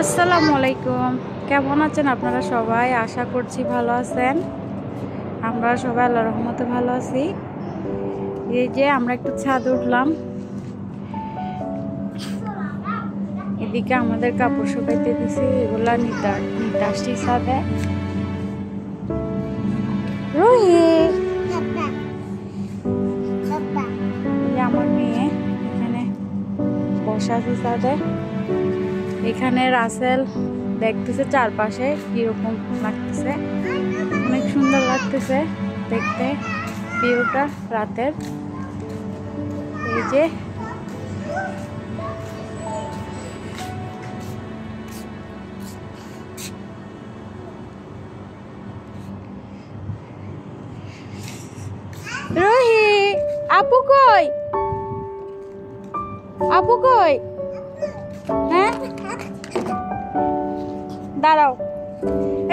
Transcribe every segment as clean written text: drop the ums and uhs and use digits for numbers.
আসসালামু আলাইকুম, কেমন আছেন আপনারা সবাই? আশা করছি ভালো আছেন। আমরা সবাই আল্লাহর রহমতে ভালো আছি। এই যে আমরা একটু ছাদে উঠলাম, এদিকে আমাদের কাপড় শুকাইতে দিছি, এগুলা নিতে আসছি ছাদে। আমার মেয়ে এখানে বসে আছে ছাদে। এখানে রাসেল দেখতেছে চারপাশে কিরকম লাগতেছে, অনেক সুন্দর লাগতেছে দেখতে ভিউটা রাতের। এই যে রোহি, আপু কই? আপু কই? হ্যাঁ দাঁড়াও,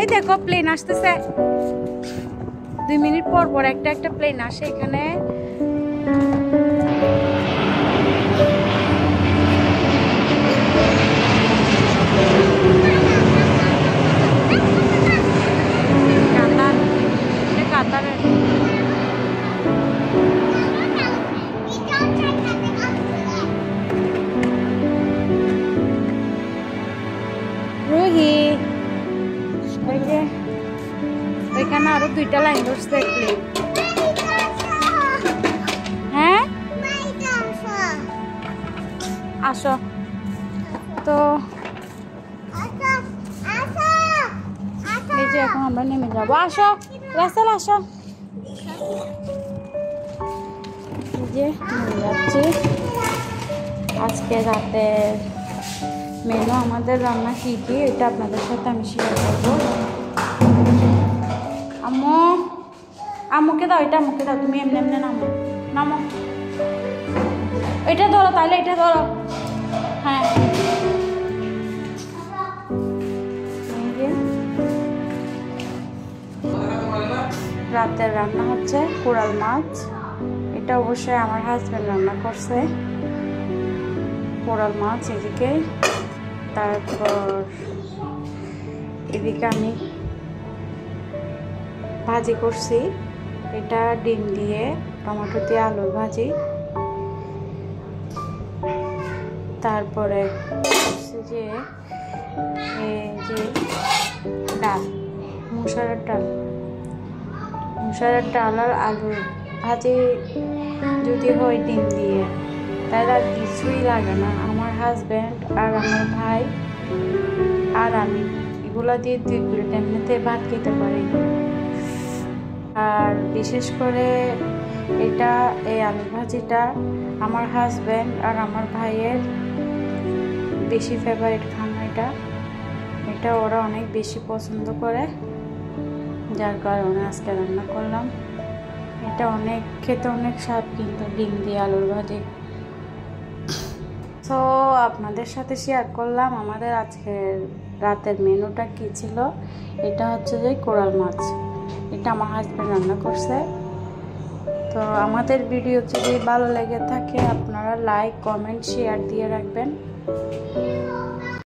এই দেখো প্লেন আসতেছে। 2 মিনিট পর পর একটা প্লেন আসে এখানে। কাতারের রোহি, ওইখানে আরো 2টা লাইন ধরছে প্লেন। হ্যাঁ আসো তো, এই যে এখন আমরা নেমে যাবো। আসো রাসেল আসো, এই যে নেমে যাচ্ছি। আজকে রাতের মেনু আমাদের রান্না কি কি এটা আপনাদের সাথে আমি শেয়ার করবো। আম্মু, আম্মুকে দাও, এটা আম্মুকে দাও, তুমি এমনি এমনি নামো নামো, এটা ধরো, তাহলে এটা ধরো। হ্যাঁ রাতের রান্না হচ্ছে কোরাল মাছ। এটা অবশ্যই আমার হাজবেন্ড রান্না করছে, কোরাল মাছ। এদিকে তারপর এদিকে আমি ভাজি করছি, এটা ডিম দিয়ে টমেটো দিয়ে আলুর ভাজি। তারপরে যে ডাল, মুসারের ডাল আর আলুর ভাজি যদি হয় ডিম দিয়ে, তাহলে আর কিছুই লাগে না। আমার হাজব্যান্ড আর আমার ভাই আর আমি এগুলো দিয়ে 2 প্লেট এমনিতে ভাত খেতে পারি। আর বিশেষ করে এটা, এই আলু ভাজিটা আমার হাজব্যান্ড আর আমার ভাইয়ের বেশি ফেভারিট খানা। এটা ওরা অনেক বেশি পছন্দ করে, যার কারণে আজকে রান্না করলাম। এটা খেতে অনেক স্বাদ, কিন্তু ডিম দিয়ে আলুর ভাজি। তো আপনাদের সাথে শেয়ার করলাম আমাদের আজকের রাতের মেনুটা কি ছিল। এটা হচ্ছে যে কোরাল মাছ, এটা আমার হাজব্যান্ড রান্না করছে। তো আমাদের ভিডিও যদি ভালো লেগে থাকে আপনারা লাইক, কমেন্ট, শেয়ার দিয়ে রাখবেন।